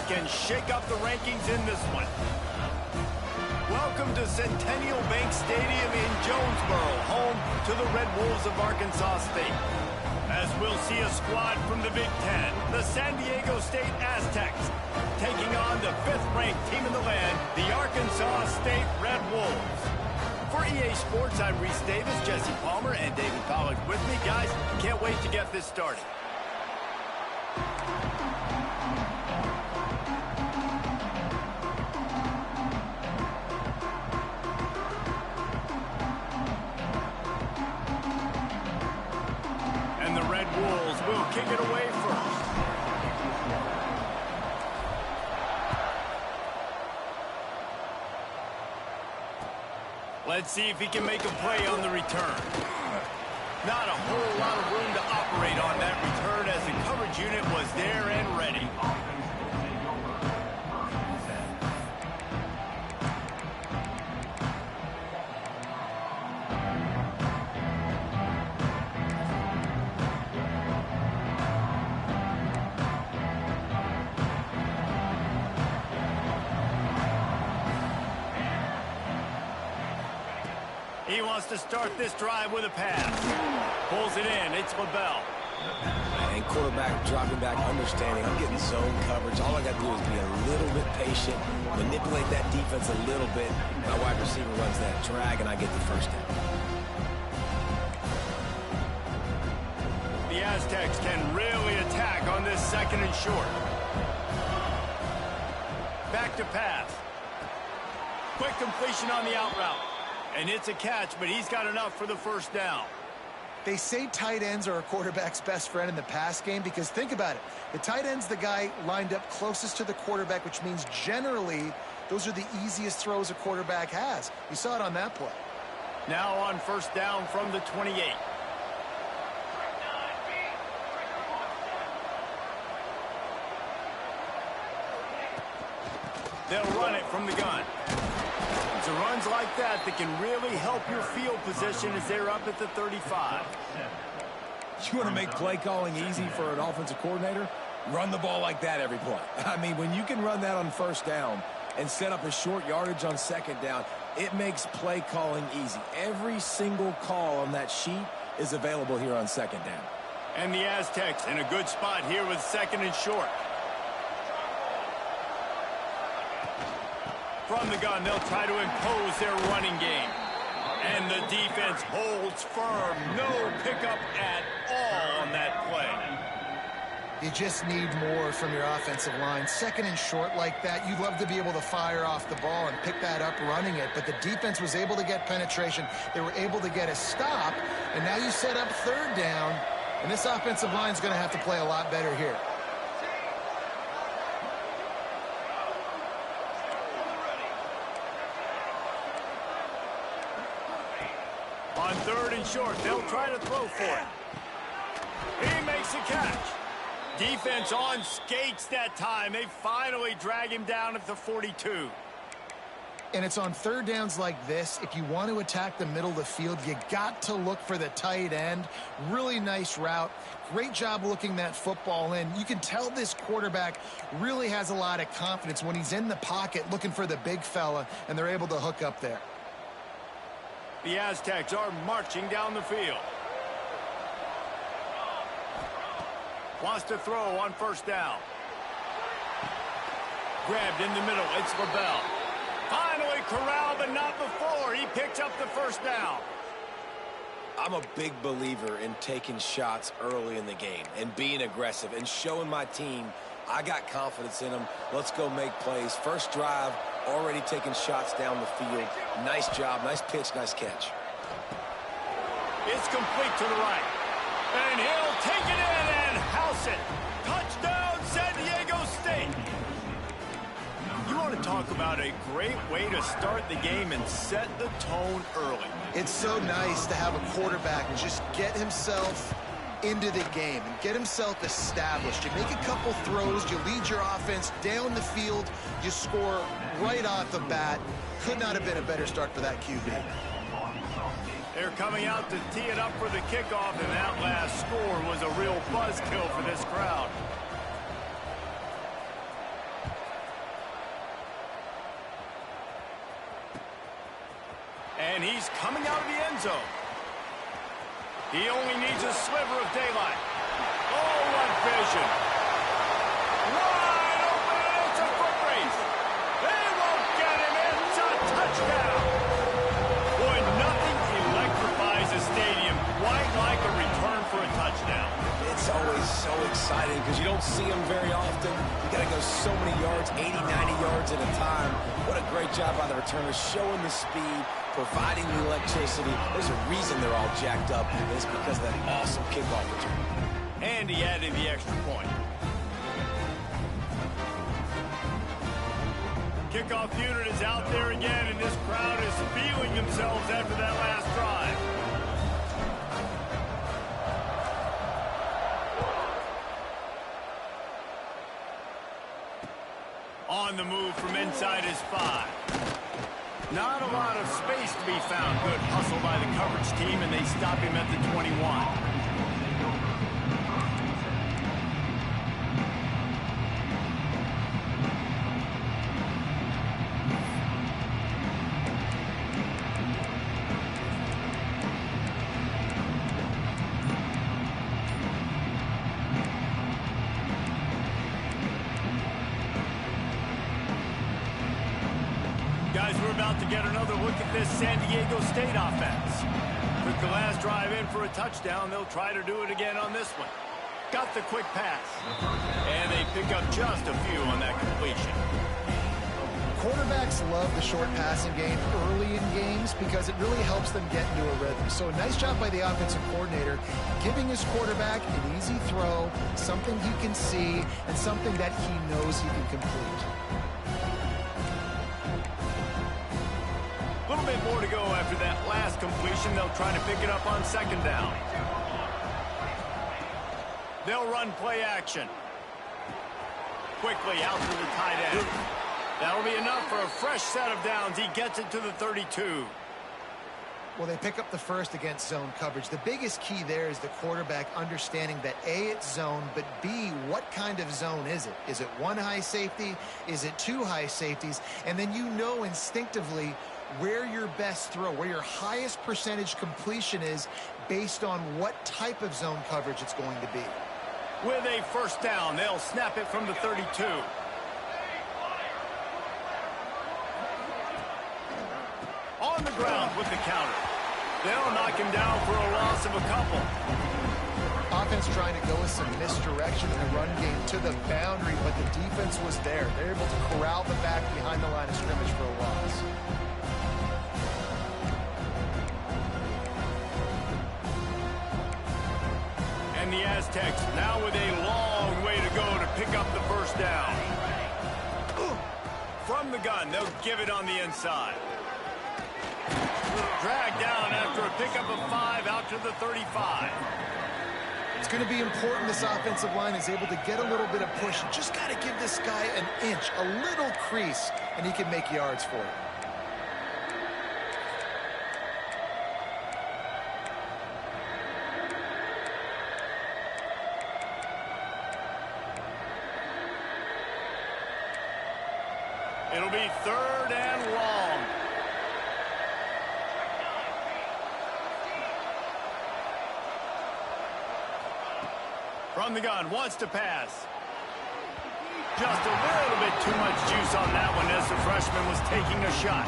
can shake up the rankings in this one. Welcome to Centennial Bank Stadium in Jonesboro, home to the Red Wolves of Arkansas State. As we'll see a squad from the Big Ten, the San Diego State Aztecs, taking on the 5th-ranked team in the land, the Arkansas State Red Wolves. For EA Sports, I'm Reese Davis, Jesse Palmer, and David Pollack with me. Guys, can't wait to get this started. And the Red Wolves will kick it away first. Let's see if he can make a play on the return. Not a whole lot of room to operate on that return as the coverage unit was there and ready. He wants to start this drive with a pass. Pulls it in. It's LaBelle. And quarterback dropping back, understanding I'm getting zone coverage. All I got to do is be a little bit patient, manipulate that defense a little bit. My wide receiver runs that drag, and I get the first down. The Aztecs can really attack on this 2nd and short. Back to pass. Quick completion on the out route. And it's a catch, but he's got enough for the first down. They say tight ends are a quarterback's best friend in the pass game because think about it. The tight end's the guy lined up closest to the quarterback, which means generally those are the easiest throws a quarterback has. You saw it on that play. Now on first down from the 28. They'll run it from the gun. It's runs like that can really help your field position as they're up at the 35. You want to make play calling easy for an offensive coordinator? Run the ball like that every play. I mean, when you can run that on first down and set up a short yardage on 2nd down, it makes play calling easy. Every single call on that sheet is available here on 2nd down. And the Aztecs in a good spot here with 2nd and short. From the gun, they'll try to impose their running game. And the defense holds firm. No pickup at all on that play. You just need more from your offensive line. 2nd and short like that, you'd love to be able to fire off the ball and pick that up running it. But the defense was able to get penetration. They were able to get a stop. And now you set up 3rd down. And this offensive line is going to have to play a lot better here. On 3rd and short, they'll try to throw for it. He makes a catch. Defense on skates that time. They finally drag him down at the 42. And it's on 3rd downs like this. If you want to attack the middle of the field, you got to look for the tight end. Really nice route. Great job looking that football in. You can tell this quarterback really has a lot of confidence when he's in the pocket looking for the big fella, and they're able to hook up there. The Aztecs are marching down the field. Wants to throw on first down. Grabbed in the middle. It's LaBelle. Finally corralled, but not before. He picks up the first down. I'm a big believer in taking shots early in the game and being aggressive and showing my team I got confidence in them. Let's go make plays. First drive, already taking shots down the field. Nice job, nice pitch, nice catch. It's complete to the right. And he'll take it in and house it. Touchdown, San Diego State. You want to talk about a great way to start the game and set the tone early. It's so nice to have a quarterback just get himself into the game and get himself established. You make a couple throws, you lead your offense down the field, you score right off the bat. Could not have been a better start for that QB. They're coming out to tee it up for the kickoff, and that last score was a real buzzkill for this crowd. And he's coming out of the end zone. He only needs a sliver of daylight. Oh, what vision. Wide open, and it's a foot race. They won't get him. It's a touchdown. Boy, nothing electrifies a stadium quite like a return for a touchdown. It's always so exciting because you don't see them very often. You got to go so many yards, 80, 90 yards at a time. What a great job by the returners, showing the speed, providing the electricity. There's a reason they're all jacked up, and it's because of that awesome kickoff return. And he added the extra point. Kickoff unit is out there again, and this crowd is feeling themselves after that last drive. On the move from inside his 5. Not a lot of space to be found. Good hustle by the coverage team, and they stop him at the 21. Guys, we're about to get another look at this San Diego State offense. Took the last drive in for a touchdown. They'll try to do it again on this one. Got the quick pass. And they pick up just a few on that completion. Quarterbacks love the short passing game early in games because it really helps them get into a rhythm. So a nice job by the offensive coordinator, giving his quarterback an easy throw, something he can see, and something that he knows he can complete. A little bit more to go after that last completion. They'll try to pick it up on second down. They'll run play action. Quickly out to the tight end. That'll be enough for a fresh set of downs. He gets it to the 32. Well, they pick up the first against zone coverage. The biggest key there is the quarterback understanding that A, it's zone, but B, what kind of zone is it? Is it one high safety? Is it two high safeties? And then you know instinctively where your best throw, where your highest percentage completion is based on what type of zone coverage it's going to be. With a first down, they'll snap it from the 32. On the ground with the counter. They'll knock him down for a loss of a couple. Offense trying to go with some misdirection in the run game to the boundary, but the defense was there. They're able to corral the back behind the line of scrimmage for a loss. And the Aztecs now with a long way to go to pick up the first down. From the gun, they'll give it on the inside. Dragged down after a pickup of 5 out to the 35. It's going to be important this offensive line is able to get a little bit of push. You just got to give this guy an inch, a little crease, and he can make yards for it. It'll be 3rd and long. From the gun, wants to pass. Just a little bit too much juice on that one as the freshman was taking a shot.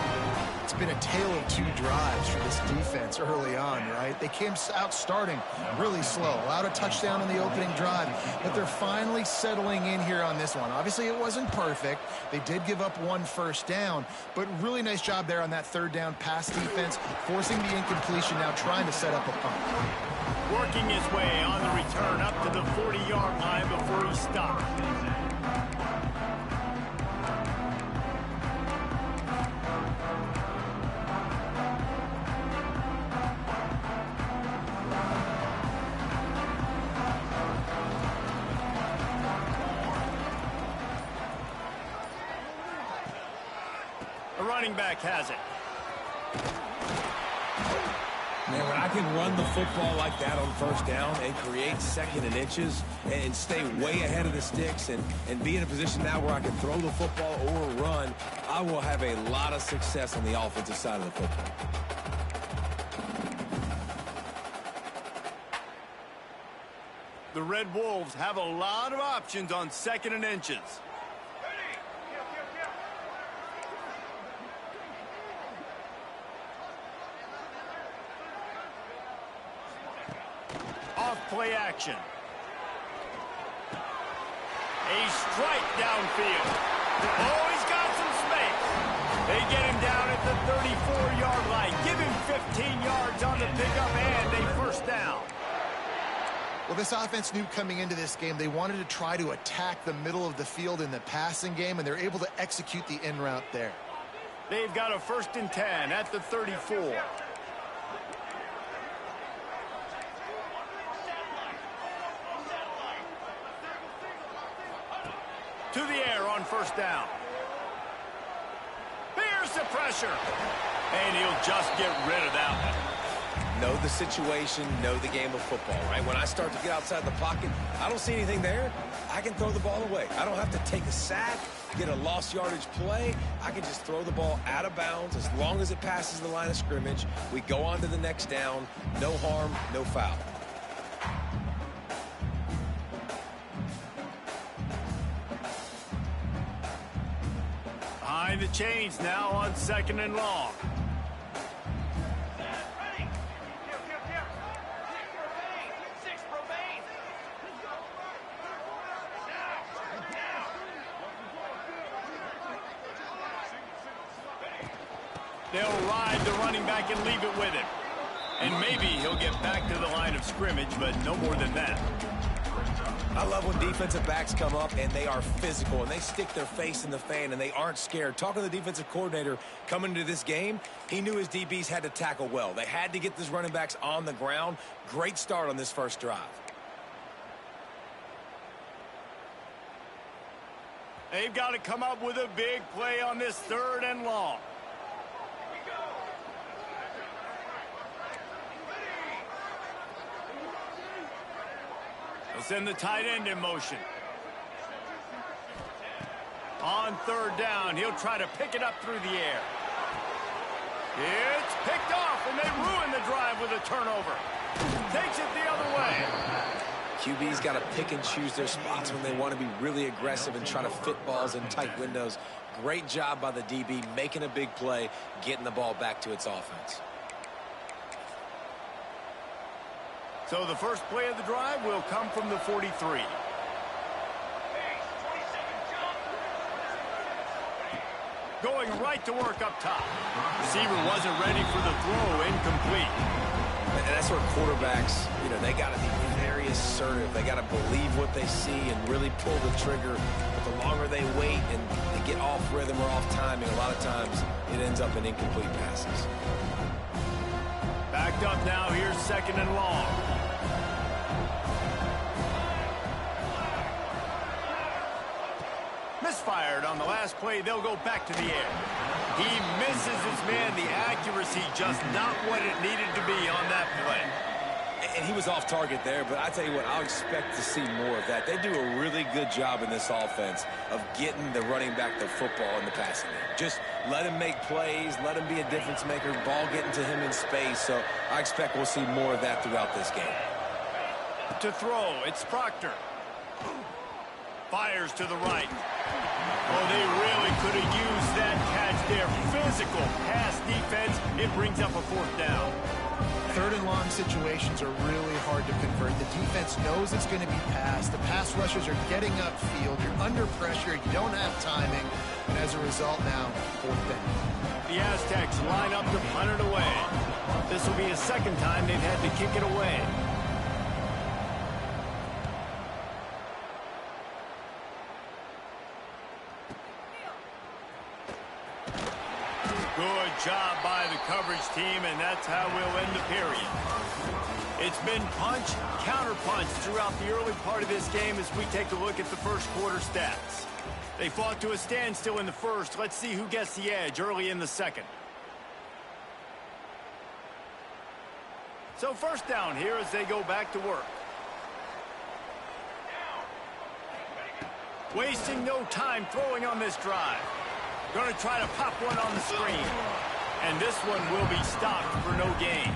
It's been a tale of two drives for this defense early on, right? They came out starting really slow, allowed a touchdown in the opening drive, but they're finally settling in here on this one. Obviously, it wasn't perfect. They did give up 1 first down, but really nice job there on that 3rd down pass defense, forcing the incompletion, now trying to set up a punt. Working his way on the return up to the 40-yard line before he stopped. The running back has it. Man, when I can run the football like that on first down and create 2nd and inches and stay way ahead of the sticks and be in a position now where I can throw the football or run, I will have a lot of success on the offensive side of the football. The Red Wolves have a lot of options on 2nd and inches. Off play action. A strike downfield. Oh, he's got some space. They get him down at the 34-yard line. Give him 15 yards on the pickup and a first down. Well, this offense knew coming into this game they wanted to try to attack the middle of the field in the passing game, and they're able to execute the in route there. They've got a 1st and 10 at the 34. To the air on 1st down. Here's the pressure. And he'll just get rid of that one. Know the situation, know the game of football, right? When I start to get outside the pocket, I don't see anything there, I can throw the ball away. I don't have to take a sack, get a lost yardage play. I can just throw the ball out of bounds as long as it passes the line of scrimmage. We go on to the next down. No harm, no foul. Behind the chains now on 2nd and long. They'll ride the running back and leave it with him. And maybe he'll get back to the line of scrimmage, but no more than that. I love when defensive backs come up and they are physical and they stick their face in the fan and they aren't scared. Talking to the defensive coordinator coming into this game, he knew his DBs had to tackle well. They had to get these running backs on the ground. Great start on this first drive. They've got to come up with a big play on this 3rd and long. They'll send the tight end in motion. On 3rd down, he'll try to pick it up through the air. It's picked off, and they ruin the drive with a turnover. Takes it the other way. QB's got to pick and choose their spots when they want to be really aggressive and try to fit balls in tight windows. Great job by the DB making a big play, getting the ball back to its offense. So the first play of the drive will come from the 43. Going right to work up top. Receiver wasn't ready for the throw, incomplete. And that's where quarterbacks, they got to be very assertive. They got to believe what they see and really pull the trigger. But the longer they wait and they get off rhythm or off timing, a lot of times it ends up in incomplete passes. Backed up now, here's 2nd and long. Misfired on the last play, they'll go back to the air. He misses his man, the accuracy just not what it needed to be on that play. And he was off target there, but I tell you what, I'll expect to see more of that. They do a really good job in this offense of getting the running back the football in the passing game. Just let him make plays, let him be a difference maker, ball getting to him in space. So I expect we'll see more of that throughout this game. To throw, it's Proctor. Fires to the right. Oh, they really could have used that catch there. Physical pass defense. It brings up a 4th down. 3rd and long situations are really hard to convert. The defense knows it's going to be passed. The pass rushers are getting upfield. You're under pressure. You don't have timing. And as a result now, 4th down. The Aztecs line up to punt it away. This will be a 2nd time they've had to kick it away. Good job by the coverage team, and that's how we'll end the period. It's been punch, counter-punch throughout the early part of this game as we take a look at the first quarter stats. They fought to a standstill in the first. Let's see who gets the edge early in the second. So 1st down here as they go back to work. Wasting no time throwing on this drive. Going to try to pop one on the screen. And this one will be stopped for no gain.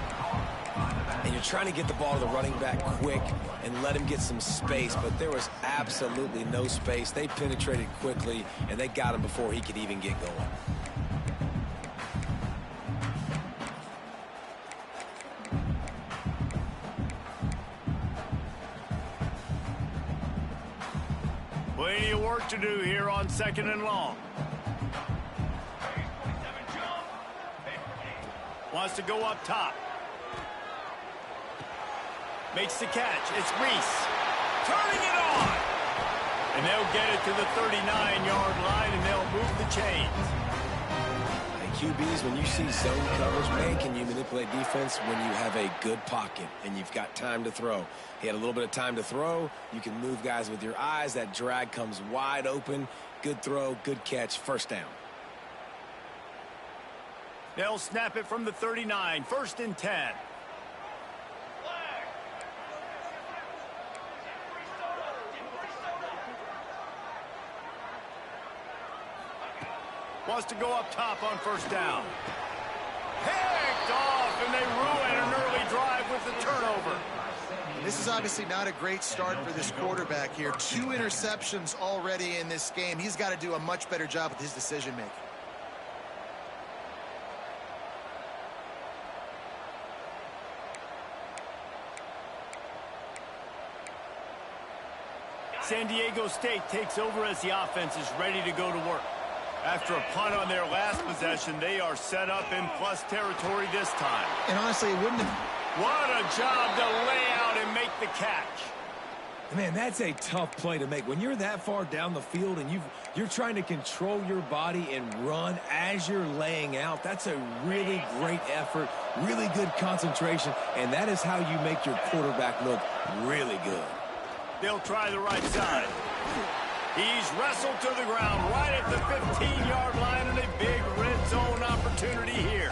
And you're trying to get the ball to the running back quick and let him get some space, but there was absolutely no space. They penetrated quickly, and they got him before he could even get going. Plenty of work to do here on 2nd and long. Wants to go up top. Makes the catch. It's Reese. Turning it on. And they'll get it to the 39-yard line, and they'll move the chains. QBs, when you see zone coverage, man, can you manipulate defense when you have a good pocket and you've got time to throw? He had a little bit of time to throw. You can move guys with your eyes. That drag comes wide open. Good throw, good catch, first down. They'll snap it from the 39, 1st and 10. Wants to go up top on 1st down. Picked off, and they ruin an early drive with the turnover. This is obviously not a great start for this quarterback here. 2 interceptions already in this game. He's got to do a much better job with his decision-making. San Diego State takes over as the offense is ready to go to work. After a punt on their last possession, they are set up in plus territory this time. And honestly, it wouldn't have... What a job to lay out and make the catch. Man, that's a tough play to make. When you're that far down the field and you're trying to control your body and run as you're laying out, that's a really great effort, really good concentration, and that is how you make your quarterback look really good. They'll try the right side. He's wrestled to the ground right at the 15-yard line, and a big red zone opportunity here.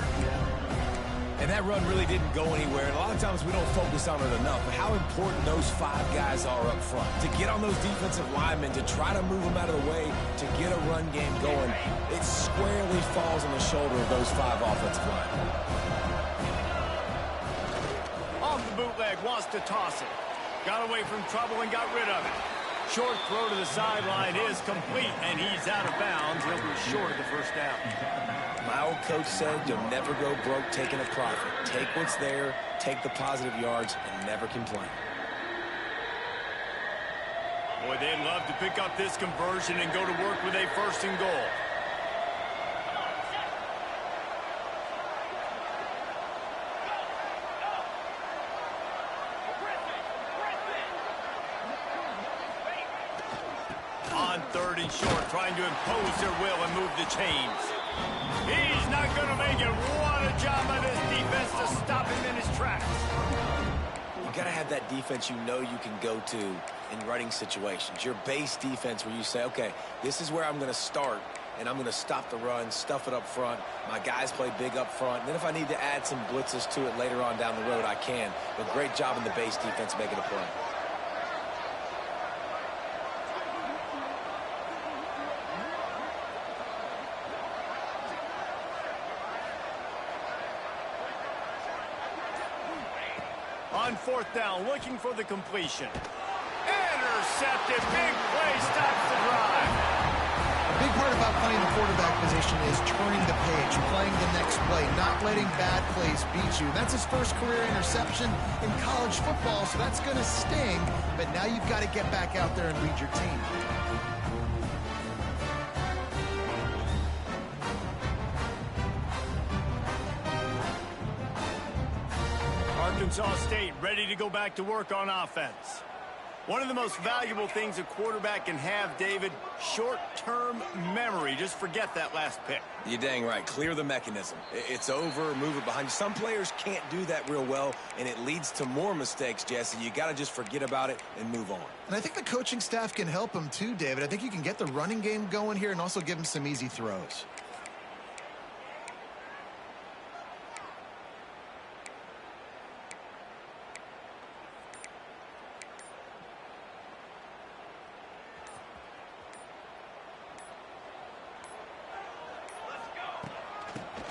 And that run really didn't go anywhere, and a lot of times we don't focus on it enough, but how important those 5 guys are up front. To get on those defensive linemen, to try to move them out of the way, to get a run game going, it squarely falls on the shoulder of those 5 offensive linemen. Off the bootleg, wants to toss it. Got away from trouble and got rid of it. Short throw to the sideline is complete, and he's out of bounds. He'll be short of the 1st down. My old coach said you'll never go broke taking a profit. Take what's there, take the positive yards, and never complain. Boy, they'd love to pick up this conversion and go to work with a 1st and goal. On 3rd and short, trying to impose their will and move the chains. He's not going to make it. What a job by this defense to stop him in his tracks. You got to have that defense you know you can go to in running situations. Your base defense where you say, okay, this is where I'm going to start, and I'm going to stop the run, stuff it up front. My guys play big up front. And then if I need to add some blitzes to it later on down the road, I can. But great job in the base defense making a play. On 4th down, looking for the completion. Intercepted. Big play stops the drive. A big part about playing the quarterback position is turning the page, playing the next play, not letting bad plays beat you. That's his first career interception in college football, so that's going to sting. But now you've got to get back out there and lead your team. Arkansas State ready to go back to work on offense. One of the most valuable things a quarterback can have, David, short-term memory. Just forget that last pick. You're dang right. Clear the mechanism. It's over, move it behind you. Some players can't do that real well, and it leads to more mistakes, Jesse. You got to just forget about it and move on. And I think the coaching staff can help him too, David. I think you can get the running game going here and also give him some easy throws.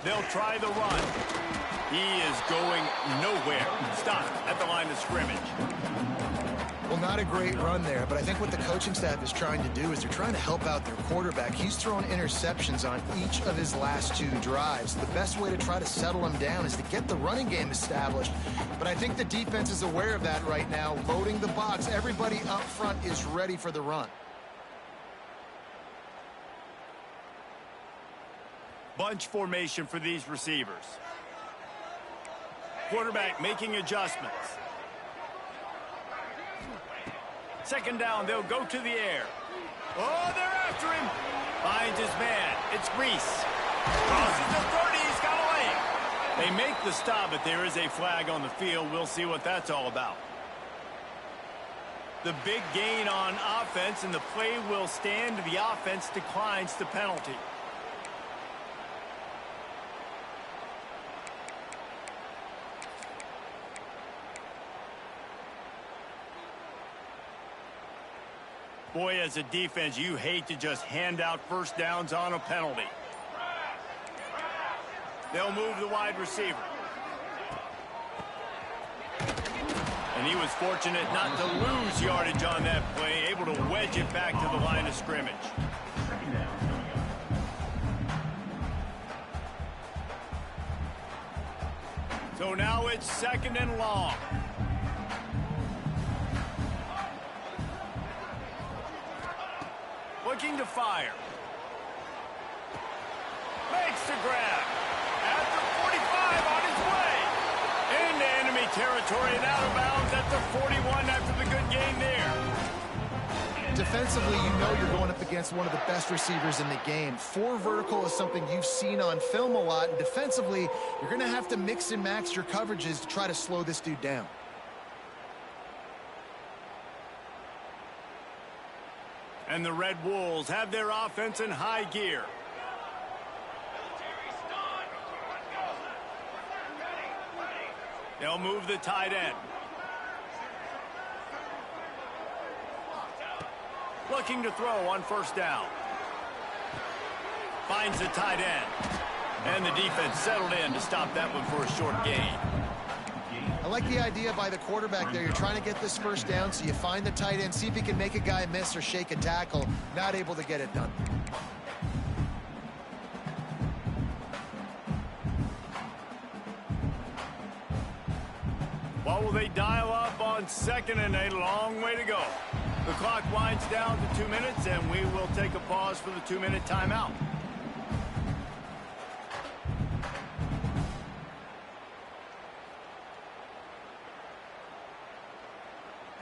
They'll try the run. He is going nowhere. Stop at the line of scrimmage. Well, not a great run there, but I think what the coaching staff is trying to do is they're trying to help out their quarterback. He's thrown interceptions on each of his last 2 drives. The best way to try to settle him down is to get the running game established. But I think the defense is aware of that right now, loading the box. Everybody up front is ready for the run. Bunch formation for these receivers. Quarterback making adjustments. Second down, they'll go to the air. Oh, they're after him. Finds his man. It's Reese. Crosses the 30. He's got a lane. They make the stop, but there is a flag on the field. We'll see what that's all about. The big gain on offense, and the play will stand. The offense declines the penalty. Boy, as a defense, you hate to just hand out first downs on a penalty. They'll move the wide receiver. And he was fortunate not to lose yardage on that play, able to wedge it back to the line of scrimmage. So now it's 2nd and long. Looking to fire. Makes the grab. At the 45 on his way. Into enemy territory and out of bounds at the 41 after the good gain there. Defensively, you know you're going up against one of the best receivers in the game. 4 vertical is something you've seen on film a lot. And defensively, you're going to have to mix and match your coverages to try to slow this dude down. And the Red Wolves have their offense in high gear. They'll move the tight end. Looking to throw on first down. Finds the tight end. And the defense settled in to stop that one for a short gain. I like the idea by the quarterback there. You're trying to get this first down, so you find the tight end, see if he can make a guy miss or shake a tackle. Not able to get it done. What will they dial up on 2nd and a long way to go? The clock winds down to 2 minutes, and we will take a pause for the 2-minute timeout.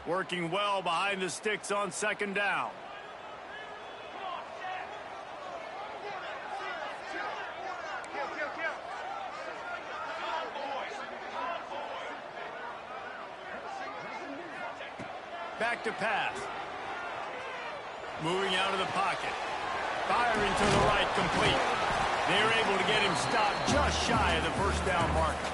Working well behind the sticks on 2nd down. Back to pass. Moving out of the pocket. Firing to the right, complete. They're able to get him stopped just shy of the first down marker.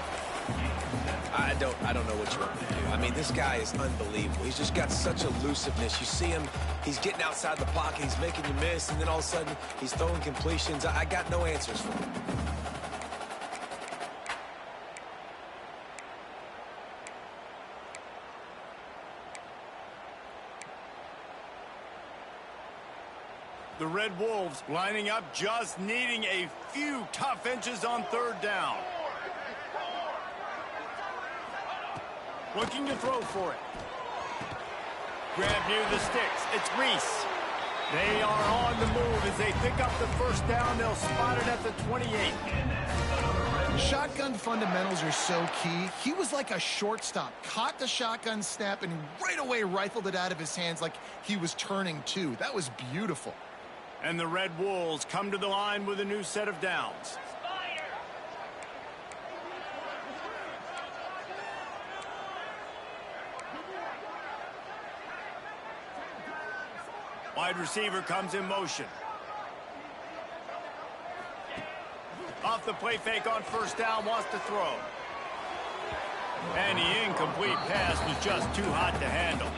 I don't know what you want me to do. I mean, this guy is unbelievable. He's just got such elusiveness. You see him, he's getting outside the pocket, he's making you miss, and then all of a sudden, he's throwing completions. I got no answers for him. The Red Wolves lining up, just needing a few tough inches on 3rd down. Looking to throw for it. Grab near the sticks. It's Reese. They are on the move as they pick up the first down. They'll spot it at the 28. Shotgun fundamentals are so key. He was like a shortstop. Caught the shotgun snap and right away rifled it out of his hands like he was turning 2. That was beautiful. And the Red Wolves come to the line with a new set of downs. Wide receiver comes in motion. Off the play fake on first down, wants to throw. And the incomplete pass was just too hot to handle.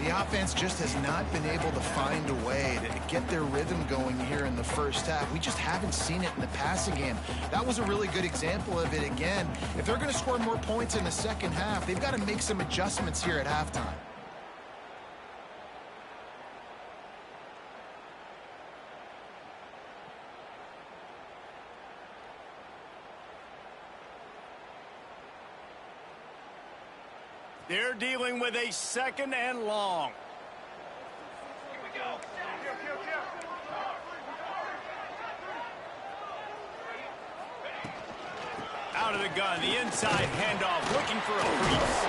The offense just has not been able to find a way to get their rhythm going here in the first half. We just haven't seen it in the passing game. That was a really good example of it again. If they're going to score more points in the second half, they've got to make some adjustments here at halftime. They're dealing with a 2nd and long. Here we go. Out of the gun, the inside handoff, looking for a crease.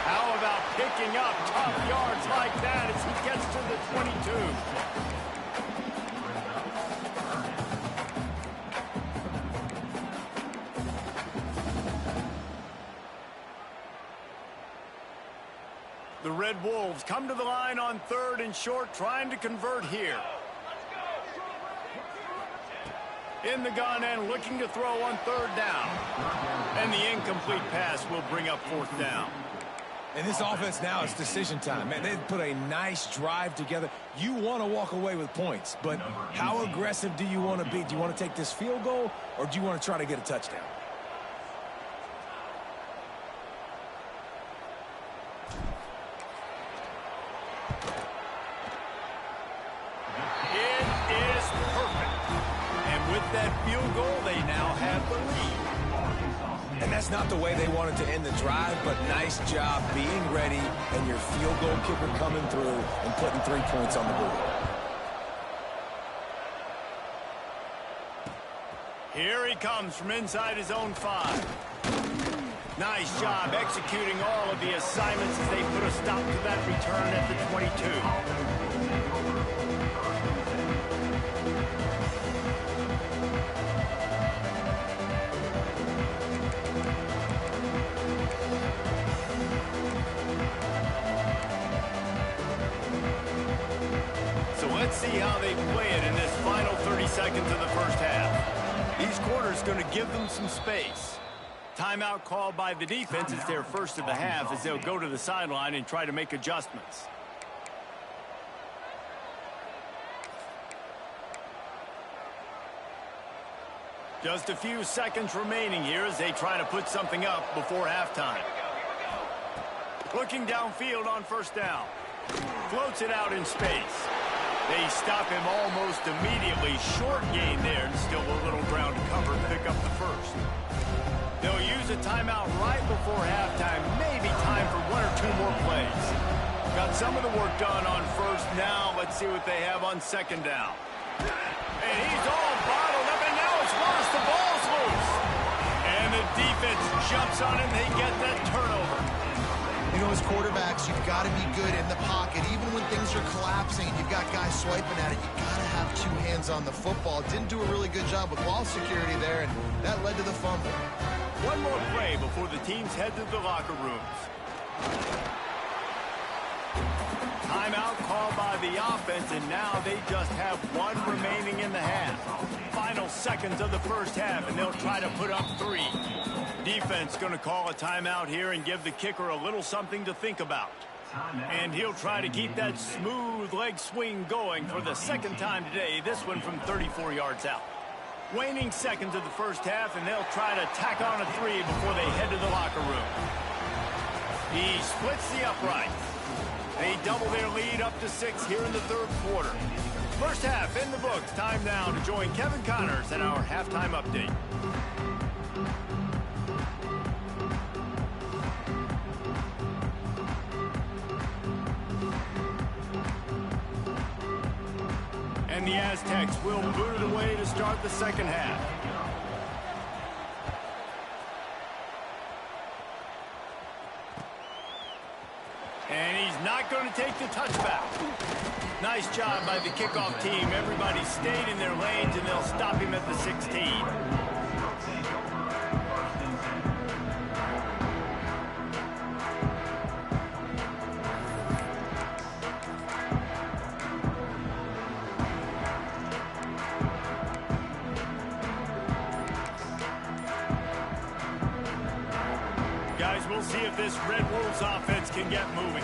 How about picking up tough yards like that as he gets to the 22? The Red Wolves come to the line on 3rd and short, trying to convert here. In the gun and looking to throw on 3rd down. And the incomplete pass will bring up 4th down. And this offense now is decision time. Man, they put a nice drive together. You want to walk away with points, but how aggressive do you want to be? Do you want to take this field goal, or do you want to try to get a touchdown? Field goal, they now have the lead. And that's not the way they wanted to end the drive, but nice job being ready and your field goal kicker coming through and putting 3 points on the board. Here he comes from inside his own 5. Nice job executing all of the assignments as they put a stop to that return at the 22. Let's see how they play it in this final 30 seconds of the first half. Each quarter is going to give them some space. Timeout called by the defense. It's their first of the half as they'll go to the sideline and try to make adjustments. Just a few seconds remaining here as they try to put something up before halftime. Looking downfield on 1st down. Floats it out in space. They stop him almost immediately. Short gain there, and still a little ground cover to pick up the 1st. They'll use a timeout right before halftime. Maybe time for 1 or 2 more plays. Got some of the work done on 1st. Now let's see what they have on 2nd down. And he's all bottled up, and now it's worse. The ball's loose. And the defense jumps on him. They get that turnover. You know, as quarterbacks, you've got to be good in the pocket. Even when things are collapsing and you've got guys swiping at it, you've got to have 2 hands on the football. Didn't do a really good job with ball security there, and that led to the fumble. One more play before the teams head to the locker rooms. Timeout called by the offense, and now they just have 1 remaining in the half. Final seconds of the first half, and they'll try to put up 3. Defense going to call a timeout here and give the kicker a little something to think about. And he'll try to keep that smooth leg swing going for the 2nd time today, this one from 34 yards out. Waning seconds of the first half, and they'll try to tack on a 3 before they head to the locker room. He splits the uprights. They double their lead up to 6 here in the 3rd quarter. First half in the books. Time now to join Kevin Connors in our halftime update. And the Aztecs will boot it away to start the 2nd half. And he's not going to take the touchback. Nice job by the kickoff team. Everybody stayed in their lanes, and they'll stop him at the 16. Guys, we'll see if this Red Wolves offense can get moving.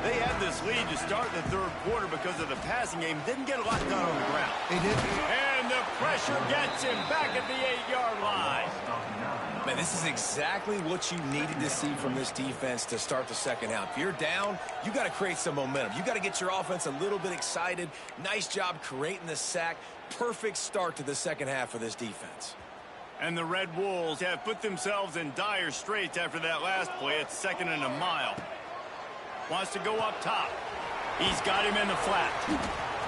They had this lead to start the third quarter because of the passing game. Didn't get a lot done on the ground. They did. And the pressure gets him back at the 8-yard line. Man, this is exactly what you needed to see from this defense to start the second half. If you're down, you got to create some momentum. You got to get your offense a little bit excited. Nice job creating the sack. Perfect start to the second half for this defense. And the Red Wolves have put themselves in dire straits after that last play. It's 2nd and a mile. Wants to go up top. He's got him in the flat.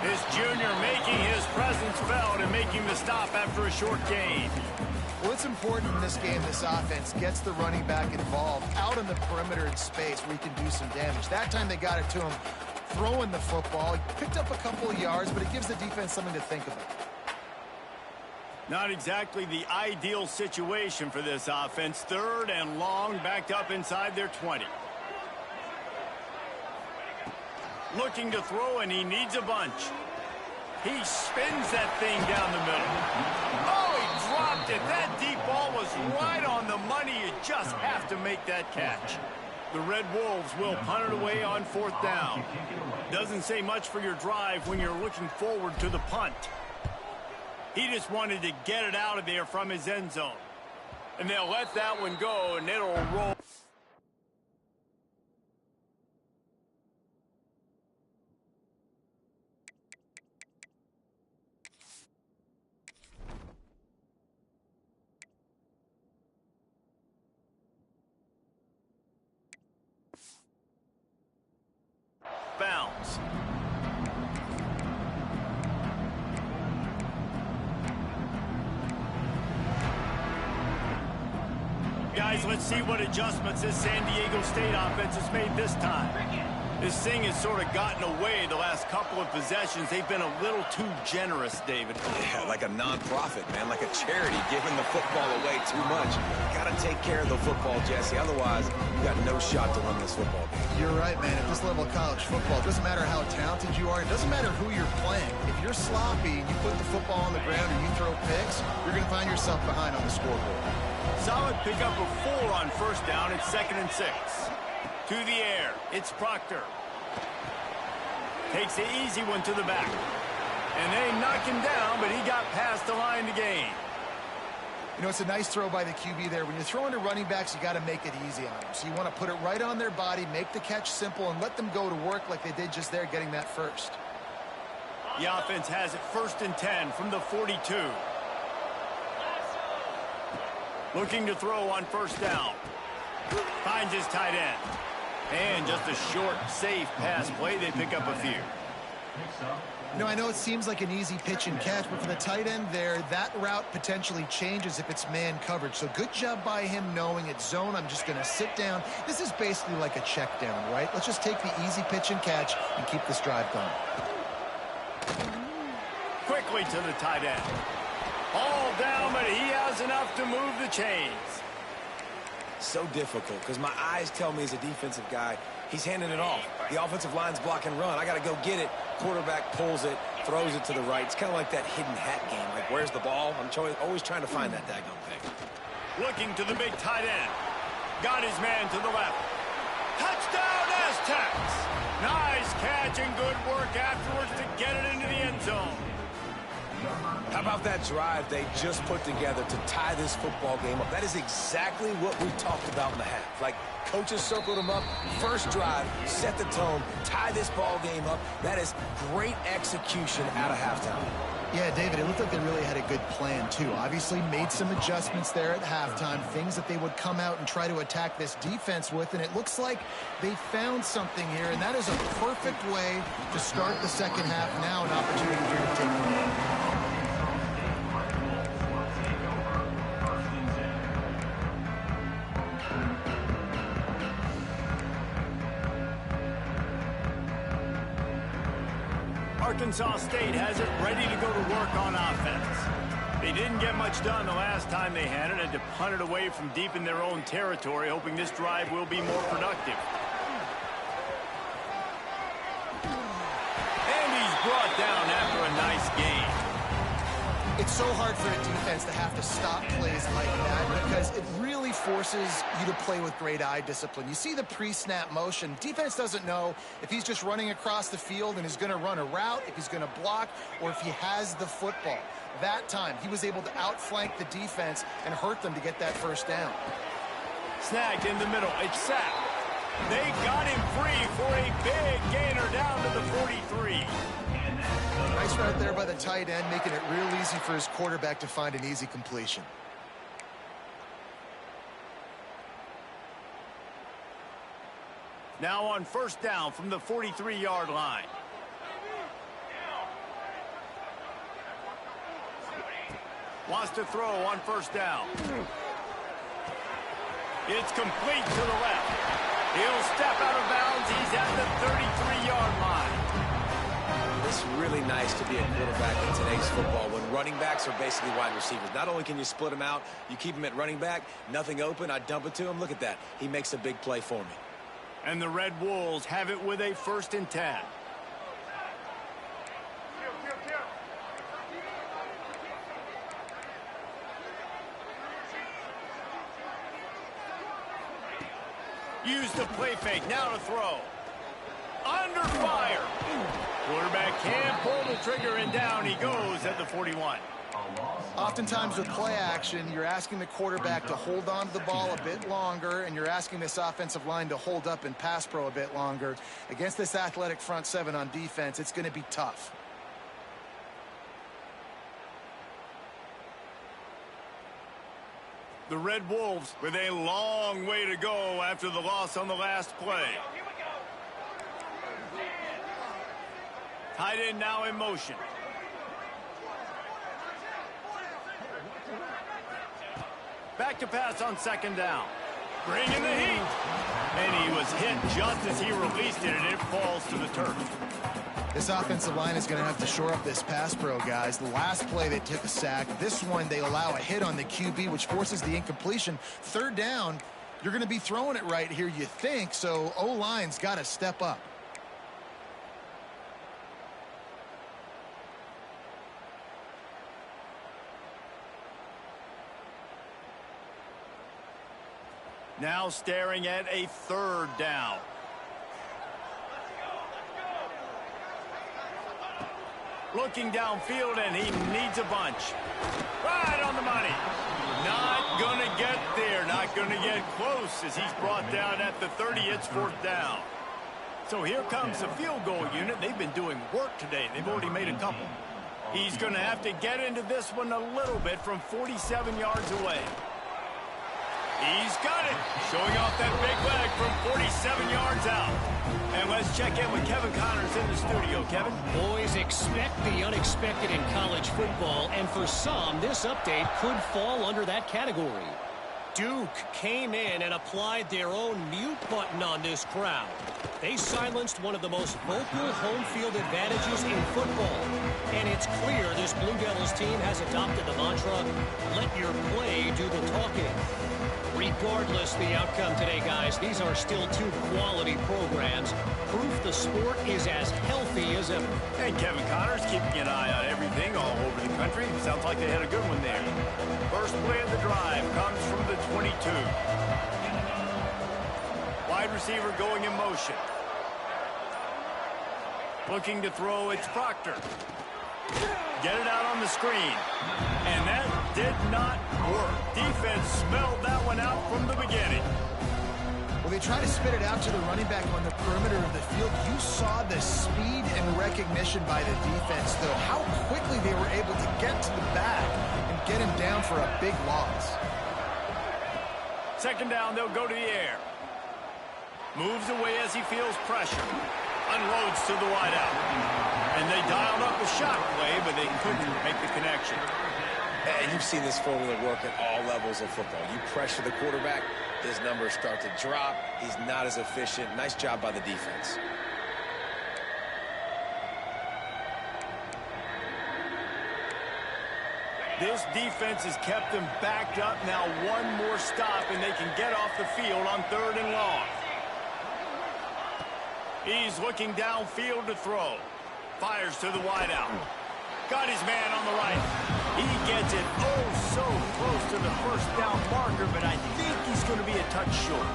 This junior making his presence felt and making the stop after a short gain. Well, it's important in this game, this offense gets the running back involved out on the perimeter in space where he can do some damage. That time they got it to him throwing the football. He picked up a couple of yards, but it gives the defense something to think about. Not exactly the ideal situation for this offense. 3rd and long, backed up inside their 20. Looking to throw, and he needs a bunch. He spins that thing down the middle. Oh, he dropped it. That deep ball was right on the money. You just have to make that catch. The Red Wolves will punt it away on 4th down. Doesn't say much for your drive when you're looking forward to the punt. He just wanted to get it out of there from his end zone. And they'll let that one go, and it'll roll. Bounce. Guys, let's see what adjustments this San Diego State offense has made this time. This thing has sort of gotten away the last couple of possessions. They've been a little too generous, David. Yeah, like a non-profit, man, like a charity, giving the football away too much. Got to take care of the football, Jesse. Otherwise, you got no shot to win this football game. You're right, man. At this level of college football, it doesn't matter how talented you are. It doesn't matter who you're playing. If you're sloppy and you put the football on the ground or you throw picks, you're going to find yourself behind on the scoreboard. Solid pickup of 4 on 1st down. It's 2nd and 6. To the air, it's Proctor. Takes the easy one to the back. And they knock him down, but he got past the line to gain. You know, it's a nice throw by the QB there. When you're throwing to running backs, you got to make it easy on them. So you want to put it right on their body, make the catch simple, and let them go to work like they did just there, getting that first. The offense has it 1st and 10 from the 42. Looking to throw on 1st down. Finds his tight end. And just a short, safe pass play. They pick up a few. You know, I know it seems like an easy pitch and catch, but for the tight end there, that route potentially changes if it's man coverage. So good job by him knowing it's zone. I'm just going to sit down. This is basically like a check down, right? Let's just take the easy pitch and catch and keep this drive going. Quickly to the tight end. All down, but he has enough to move the chains. So difficult because my eyes tell me as a defensive guy, he's handing it off. The offensive line's block and run. I got to go get it. Quarterback pulls it, throws it to the right. It's kind of like that hidden hat game. Like, where's the ball? I'm always trying to find that daggone thing. Looking to the big tight end. Got his man to the left. Touchdown, Aztecs! Nice catch and good work afterwards to get it into the end zone. How about that drive they just put together to tie this football game up? That is exactly what we talked about in the half. Like, coaches circled them up, first drive, set the tone, tie this ball game up. That is great execution out of halftime. Yeah, David, it looked like they really had a good plan, too. Obviously made some adjustments there at halftime, things that they would come out and try to attack this defense with, and it looks like they found something here, and that is a perfect way to start the second half. Now an opportunity here to take the lead. Arkansas State has it ready to go to work on offense. They didn't get much done the last time they had it, and to punt it away from deep in their own territory, hoping this drive will be more productive. And he's brought down after a nice gain. It's so hard for a defense to have to stop plays like that because it really forces you to play with great eye discipline. You see the pre-snap motion. Defense doesn't know if he's just running across the field and is going to run a route, if he's going to block, or if he has the football. That time, he was able to outflank the defense and hurt them to get that first down. Snagged in the middle. It's sacked. They got him free for a big gainer down to the 43. Nice route there by the tight end, making it real easy for his quarterback to find an easy completion. Now on first down from the 43-yard line. Wants to throw on first down. It's complete to the left. He'll step out of bounds. He's at the 33-yard line. It's really nice to be a quarterback in today's football when running backs are basically wide receivers. Not only can you split them out, you keep them at running back, nothing open, I dump it to him. Look at that. He makes a big play for me. And the Red Wolves have it with a 1st and 10. Use the play fake, now to throw. Under fire. Quarterback can't pull the trigger, and down he goes at the 41. Oftentimes with play action, you're asking the quarterback to hold on to the ball a bit longer, and you're asking this offensive line to hold up in pass pro a bit longer. Against this athletic front seven on defense, it's going to be tough. The Red Wolves with a long way to go after the loss on the last play. Tight end now in motion. Back to pass on 2nd down. Bringing the heat. And he was hit just as he released it, and it falls to the turf. This offensive line is going to have to shore up this pass pro, guys. The last play they took a sack. This one they allow a hit on the QB, which forces the incompletion. 3rd down, you're going to be throwing it right here, you think, so O-line's got to step up. Now staring at a 3rd down. Looking downfield, and he needs a bunch. Right on the money. Not going to get there. Not going to get close as he's brought down at the 30. It's 4th down. So here comes the field goal unit. They've been doing work today. They've already made a couple. He's going to have to get into this one a little bit from 47 yards away. He's got it. Showing off that big leg from 47 yards out. And let's check in with Kevin Connors in the studio. Kevin? Boys, expect the unexpected in college football, and for some, this update could fall under that category. Duke came in and applied their own mute button on this crowd. They silenced one of the most vocal home field advantages in football. And it's clear this Blue Devils team has adopted the mantra, let your play do the talking. Regardless the outcome today, guys, these are still 2 quality programs. Proof the sport is as healthy as ever. And Kevin Connors keeping an eye on everything all over the country. Sounds like they had a good one there. First play of the drive comes from the 22. Wide receiver going in motion. Looking to throw, it's Proctor. Get it out on the screen. And that did not work. Defense smelled that one out from the beginning. Well, they try to spit it out to the running back on the perimeter of the field. You saw the speed and recognition by the defense, though. How quickly they were able to get to the back and get him down for a big loss. 2nd down, they'll go to the air. Moves away as he feels pressure. Unloads to the wideout. And they dialed up a shot play, but they couldn't make the connection. And you've seen this formula work at all levels of football. You pressure the quarterback, his numbers start to drop. He's not as efficient. Nice job by the defense. This defense has kept them backed up. Now one more stop, and they can get off the field on 3rd and long. He's looking downfield to throw. Fires to the wideout. Got his man on the right. He gets it so close to the first down marker, but I think he's going to be a touch short.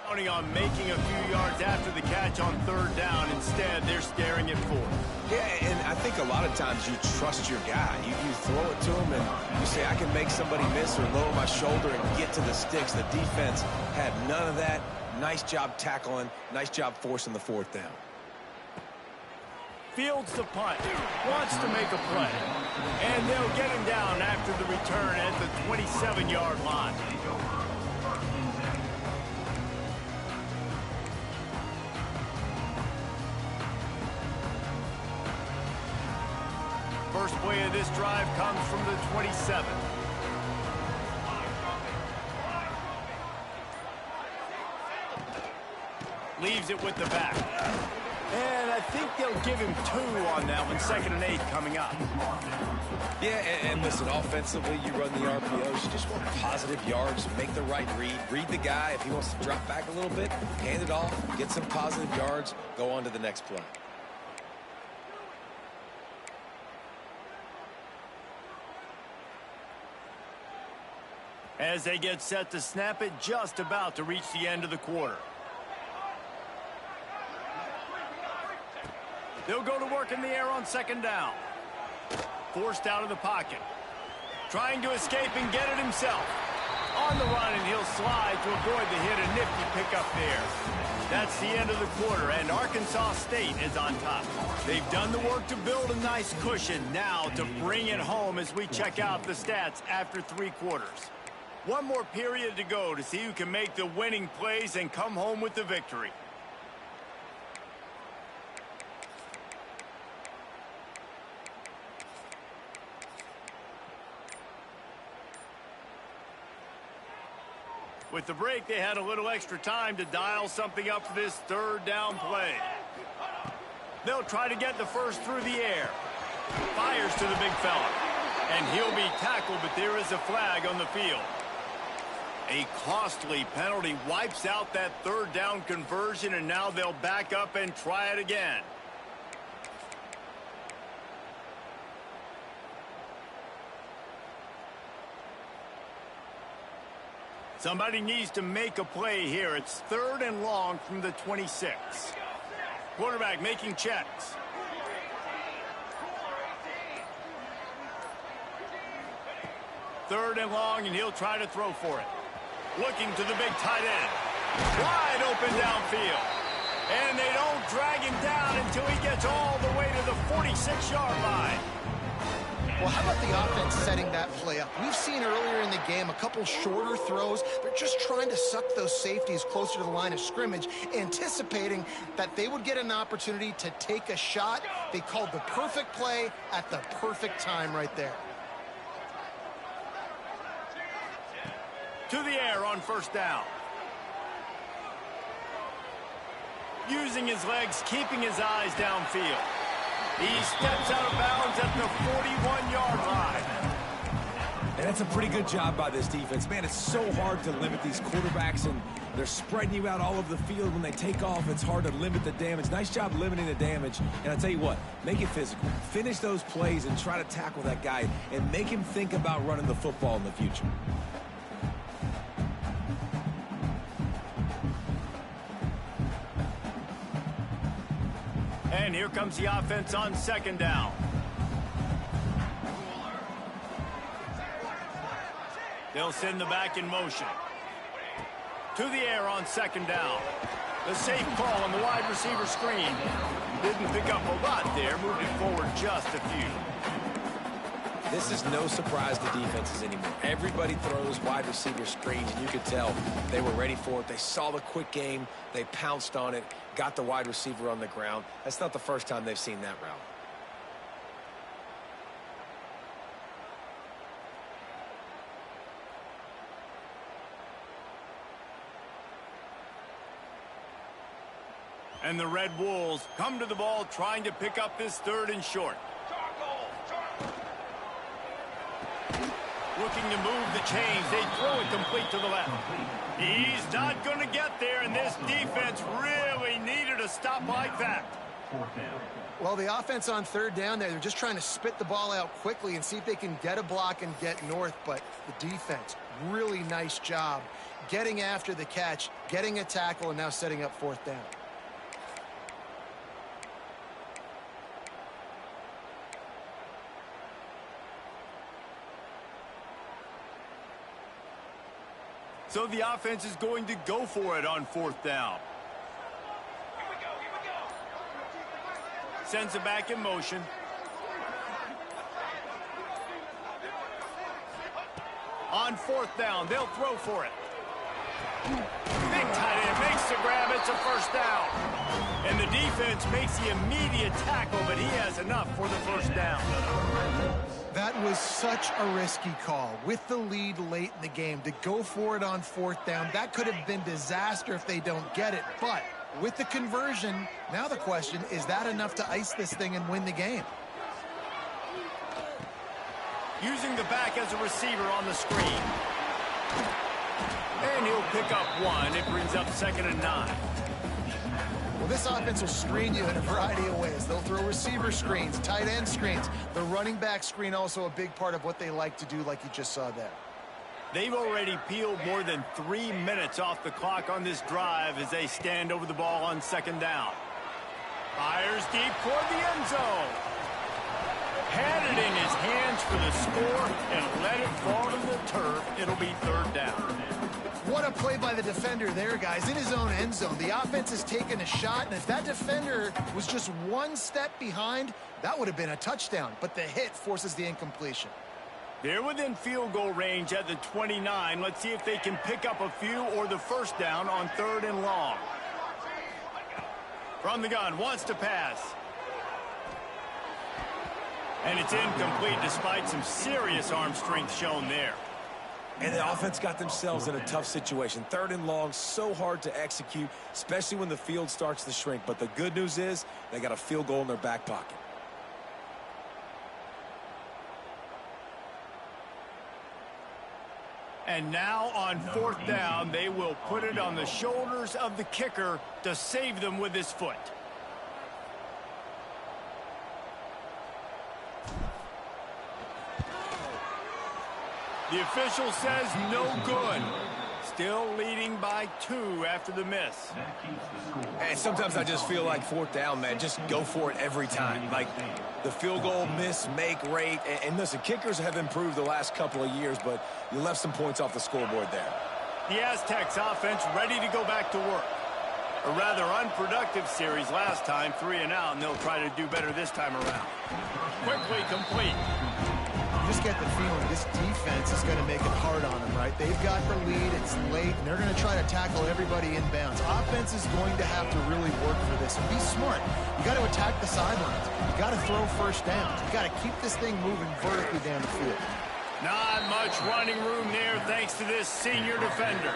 Counting on making a few yards after the catch on third down. Instead, they're staring at fourth. Yeah, and I think a lot of times you trust your guy. You throw it to him, and you say, I can make somebody miss or lower my shoulder and get to the sticks. The defense had none of that. Nice job tackling. Nice job forcing the fourth down. Fields the punt. Wants to make a play. And they'll get him down after the return at the 27-yard line. First play of this drive comes from the 27. Leaves it with the back. And I think they'll give him 2 on that one. 2nd and 8 coming up. Yeah, and listen, offensively, you run the RPOs. You just want positive yards, make the right read. Read the guy. If he wants to drop back a little bit, hand it off, get some positive yards, go on to the next play. As they get set to snap it, just about to reach the end of the quarter. They'll go to work in the air on 2nd down. Forced out of the pocket. Trying to escape and get it himself. On the run, and he'll slide to avoid the hit. A nifty pickup there. That's the end of the quarter, and Arkansas State is on top. They've done the work to build a nice cushion. Now to bring it home as we check out the stats after 3 quarters. One more period to go to see who can make the winning plays and come home with the victory. With the break, they had a little extra time to dial something up for this 3rd down play. They'll try to get the first through the air. Fires to the big fella. And he'll be tackled, but there is a flag on the field. A costly penalty wipes out that 3rd down conversion, and now they'll back up and try it again. Somebody needs to make a play here. It's 3rd and long from the 26. Quarterback making checks. Third and long, and he'll try to throw for it. Looking to the big tight end. Wide open downfield. And they don't drag him down until he gets all the way to the 46-yard line. Well, how about the offense setting that play up? We've seen earlier in the game a couple shorter throws. They're just trying to suck those safeties closer to the line of scrimmage, anticipating that they would get an opportunity to take a shot. They called the perfect play at the perfect time right there. To the air on 1st down. Using his legs, keeping his eyes downfield. He steps out of bounds at the 41-yard line. And that's a pretty good job by this defense. Man, it's so hard to limit these quarterbacks, and they're spreading you out all over the field. When they take off, it's hard to limit the damage. Nice job limiting the damage. And I tell you what, make it physical. Finish those plays and try to tackle that guy and make him think about running the football in the future. And here comes the offense on 2nd down. They'll send the back in motion. To the air on 2nd down. The safe call on the wide receiver screen. Didn't pick up a lot there, moved it forward just a few. This is no surprise to defenses anymore. Everybody throws wide receiver screens, and you could tell they were ready for it. They saw the quick game. They pounced on it, got the wide receiver on the ground. That's not the first time they've seen that route. And the Red Wolves come to the ball trying to pick up this 3rd and short. Looking to move the chains. They throw it complete to the left. He's not going to get there, and this defense really needed a stop like that. Well, the offense on 3rd down there, they're just trying to spit the ball out quickly and see if they can get a block and get north, but the defense, really nice job getting after the catch, getting a tackle, and now setting up 4th down. So the offense is going to go for it on 4th down. Here we go. Sends it back in motion. On 4th down, they'll throw for it. Big tight end makes the grab. It's a 1st down. And the defense makes the immediate tackle, but he has enough for the 1st down. That was such a risky call. With the lead late in the game, to go for it on 4th down, that could have been disaster if they don't get it. But with the conversion, now the question, is that enough to ice this thing and win the game? Using the back as a receiver on the screen. And he'll pick up 1. It brings up 2nd and 9. Well, this offense will screen you in a variety of ways. They'll throw receiver screens, tight end screens. The running back screen also a big part of what they like to do, like you just saw there. They've already peeled more than 3 minutes off the clock on this drive as they stand over the ball on 2nd down. Fires deep toward the end zone. Had it in his hands for the score and let it fall to the turf. It'll be 3rd down. What a play by the defender there, guys, in his own end zone. The offense has taken a shot, and if that defender was just 1 step behind, that would have been a touchdown. But the hit forces the incompletion. They're within field goal range at the 29. Let's see if they can pick up a few or the 1st down on 3rd and long. From the gun, wants to pass. And it's incomplete despite some serious arm strength shown there. And the offense got themselves in a tough situation. 3rd and long, so hard to execute, especially when the field starts to shrink. But the good news is they got a field goal in their back pocket. And now on 4th down, they will put it on the shoulders of the kicker to save them with his foot. The official says no good. Still leading by 2 after the miss. And sometimes I just feel like 4th down, man, just go for it every time. Like the field goal miss, make rate. And listen, kickers have improved the last couple of years, but you left some points off the scoreboard there. The Aztecs offense ready to go back to work. A rather unproductive series last time, 3 and out, and they'll try to do better this time around. Quickly complete. You just get the feeling this defense is going to make it hard on them, right? They've got the lead, it's late, and they're going to try to tackle everybody inbounds. Offense is going to have to really work for this. And be smart. You got to attack the sidelines. You got to throw 1st downs. You got to keep this thing moving vertically down the field. Not much running room there thanks to this senior defender.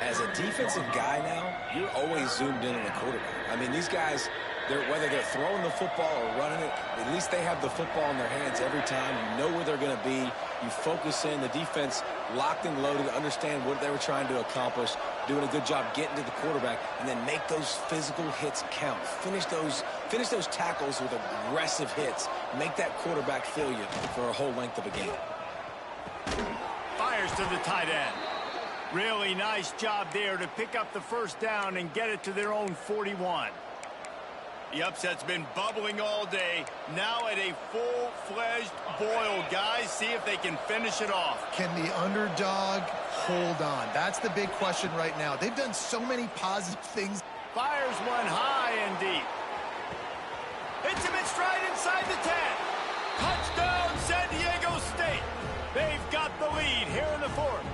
As a defensive guy now, you're always zoomed in on the quarterback. I mean, these guys, whether they're throwing the football or running it, at least they have the football in their hands every time. You know where they're going to be. You focus in. The defense locked and loaded, understand what they were trying to accomplish, doing a good job getting to the quarterback, and then make those physical hits count. Finish those tackles with aggressive hits. Make that quarterback feel you for a whole length of a game. Fires to the tight end. Really nice job there to pick up the 1st down and get it to their own 41. The upset's been bubbling all day. Now at a full-fledged boil. Guys, see if they can finish it off. Can the underdog hold on? That's the big question right now. They've done so many positive things. Fires one high and deep. Hits him in stride inside the 10. Touchdown, San Diego State. They've got the lead here in the fourth.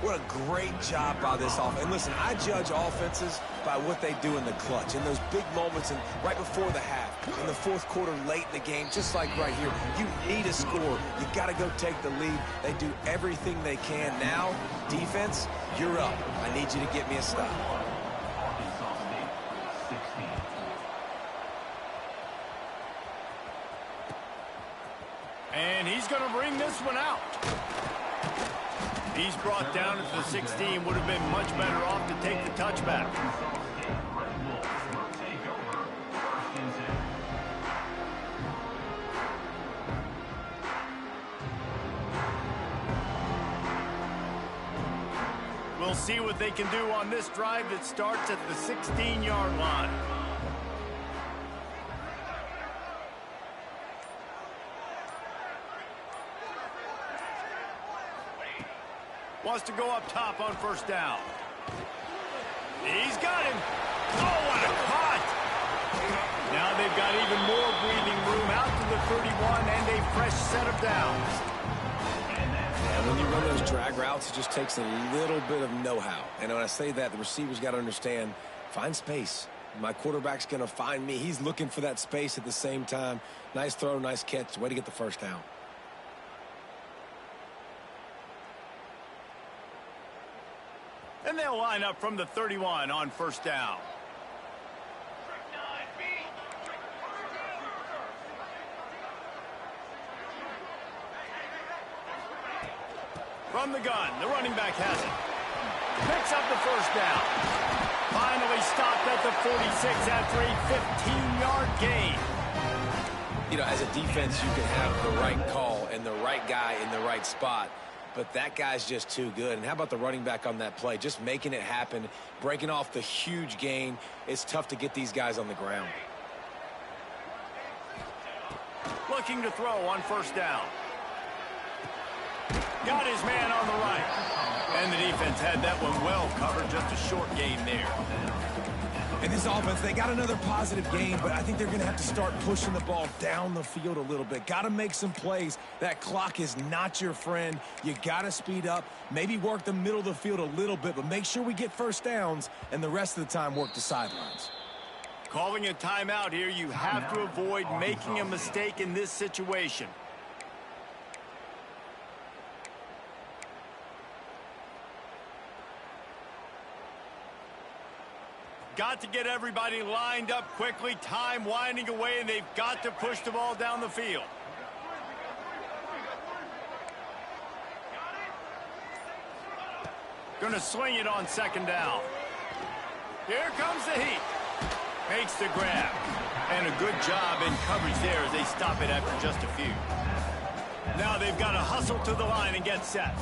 What a great job by this offense. And listen, I judge offenses by what they do in the clutch, in those big moments and right before the half, in the fourth quarter, late in the game, just like right here. You need a score. You got to go take the lead. They do everything they can. Now, defense, you're up. I need you to get me a stop. And he's going to bring this one out. He's brought down at the 16. Would have been much better off to take the touchback. We'll see what they can do on this drive that starts at the 16-yard line. Wants to go up top on first down. He's got him. Oh, what a cut. Now they've got even more breathing room out to the 31 and a fresh set of downs. And when you run those drag routes, it just takes a little bit of know-how. And when I say that, the receiver's got to understand, find space. My quarterback's going to find me. He's looking for that space at the same time. Nice throw, nice catch. Way to get the first down. And they'll line up from the 31 on first down. From the gun, the running back has it. Picks up the first down. Finally stopped at the 46 after a 15-yard gain. You know, as a defense, you can have the right call and the right guy in the right spot. But that guy's just too good. And how about the running back on that play? Just making it happen, breaking off the huge gain. It's tough to get these guys on the ground. Looking to throw on first down. Got his man on the right. And the defense had that one well covered. Just a short gain there. And this offense, they got another positive game, but I think they're going to have to start pushing the ball down the field a little bit. Got to make some plays. That clock is not your friend. You got to speed up, maybe work the middle of the field a little bit, but make sure we get first downs and the rest of the time work the sidelines. Calling a timeout here, you have to avoid making a mistake in this situation. Got to get everybody lined up quickly. Time winding away, and they've got to push the ball down the field. Going to swing it on second down. Here comes the heat. Makes the grab. And a good job in coverage there as they stop it after just a few. Now they've got to hustle to the line and get set.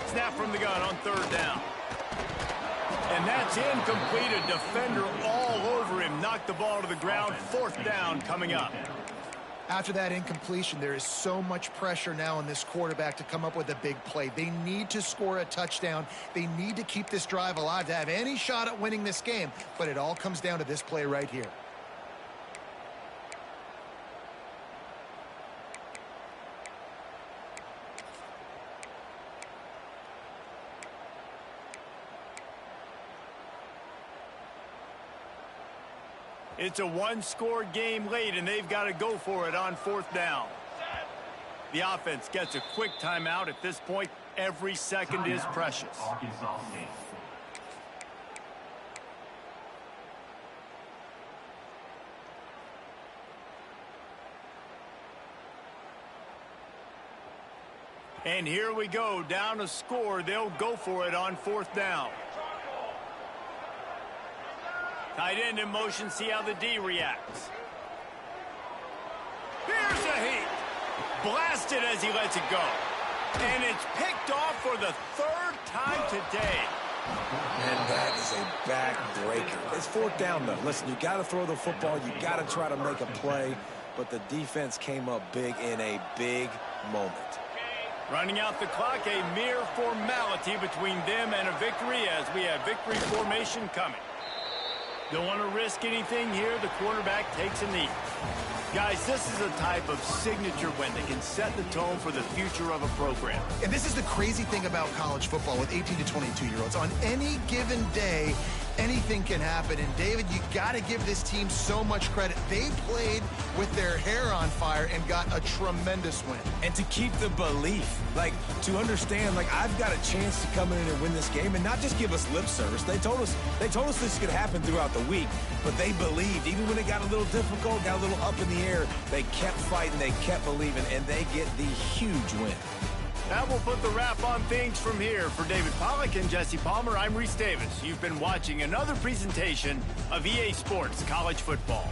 Snap from the gun on third down. And that's incomplete. A defender all over him. Knocked the ball to the ground. Fourth down coming up. After that incompletion, there is so much pressure now on this quarterback to come up with a big play. They need to score a touchdown. They need to keep this drive alive to have any shot at winning this game. But it all comes down to this play right here. It's a one-score game late, and they've got to go for it on fourth down. The offense gets a quick timeout. At this point, every second is precious. And here we go, down a score. They'll go for it on fourth down. Tight end in motion, see how the D reacts. Here's a heat. Blasted as he lets it go. And it's picked off for the third time today. And that is a backbreaker. It's fourth down, though. Listen, you got to throw the football. You got to try to make a play. But the defense came up big in a big moment. Running out the clock, a mere formality between them and a victory as we have victory formation coming. Don't want to risk anything here. The quarterback takes a knee. Guys, this is a type of signature win that can set the tone for the future of a program. And this is the crazy thing about college football with 18 to 22-year-olds. On any given day, anything can happen. And, David, you got to give this team so much credit. They played with their hair on fire and got a tremendous win. And to keep the belief, like, to understand, like, I've got a chance to come in and win this game and not just give us lip service. They told us this could happen throughout the week, but they believed. Even when it got a little difficult, got a little up in the air, they kept fighting, they kept believing, and they get the huge win. That will put the wrap on things from here. For David Pollack and Jesse Palmer, I'm Reese Davis. You've been watching another presentation of EA Sports College Football.